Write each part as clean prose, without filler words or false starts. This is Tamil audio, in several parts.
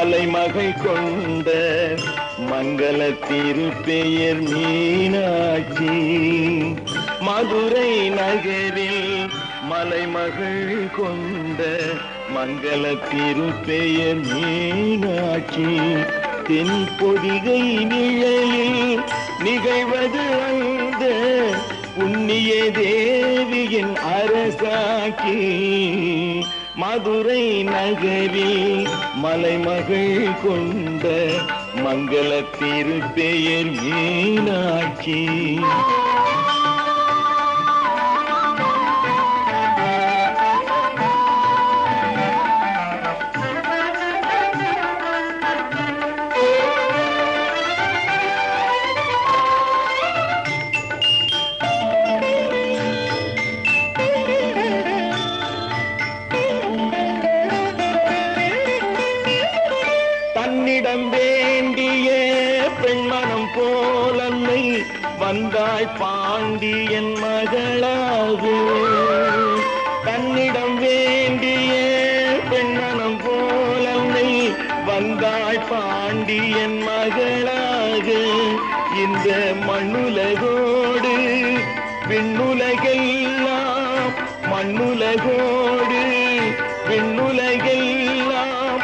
மலைமகள் கொண்ட மங்கள திருப்பெயர் மீனாட்சி. மதுரை நகரில் மலைமகள் கொண்ட மங்கள திருப்பெயர் மீனாட்சி. தென்பொதிகை நிழலில் நிகழ்வது அந்த புண்ணிய தேவியின் அரசாட்சி. மதுரை நகரில் மலைமகள் கொண்ட மங்கள திருப்பெயர் மீனாட்சி. தன்னிடம் வேண்டிய பெண்மனம் போலன்னை வந்தாய் பாண்டியன் மகளாக. தன்னிடம் வேண்டிய பெண்மனம் போலன்னை வந்தாய் பாண்டியன் மகளாக. இந்த மண்ணுலகோடு விண்ணுலகெல்லாம் மண்ணுலகோடு விண்ணுலகெல்லாம்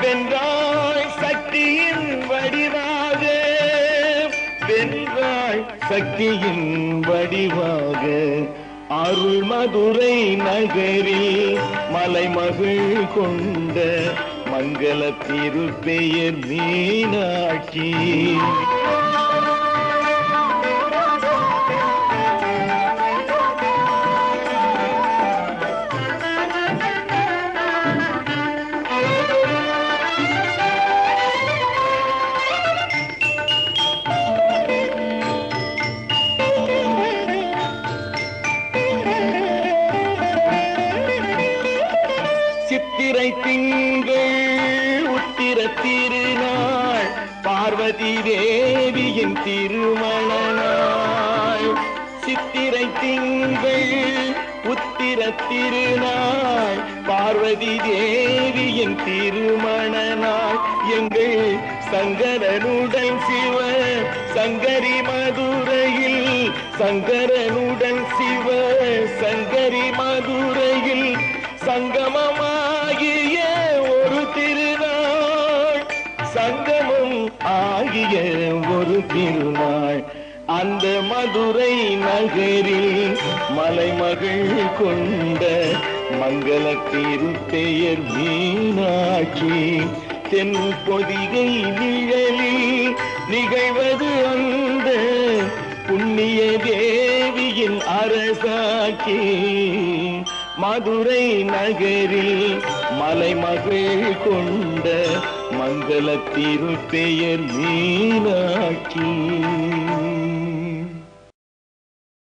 வென்றாய் சக்தியின் வடிவாக. வென்றாய் சக்தியின் வடிவாக. அருள் மதுரை நகரில் மலைமகள் கொண்ட மங்கள திருப்பெயர் மீனாட்சி. சித்திரை திங்கள் உத்திர திருநாள் பார்வதி தேவியின் திருமண நாள். சித்திரை திங்கள் உத்திர திருநாள் பார்வதி தேவியின் திருமண நாள். எங்கள் சங்கரனுடன் சிவ சங்கரி மதுரையில் சங்கரனுடன் சிவ சங்கரி மதுரையில் சங்கமமாகிய ஒரு திருநாள். சங்கமம் ஆகிய ஒரு திருநாள். அந்த மதுரை நகரில் மலைமகள் கொண்ட மங்கள திருப்பெயர் மீனாட்சி. தென்பொதிகை நிழலில் நிகழ்வது அந்த புண்ணிய தேவியின் அரசாட்சி. மதுரை நகரில் மலைமகள் கொண்ட மங்கள திருப்பெயர் மீனாட்சி.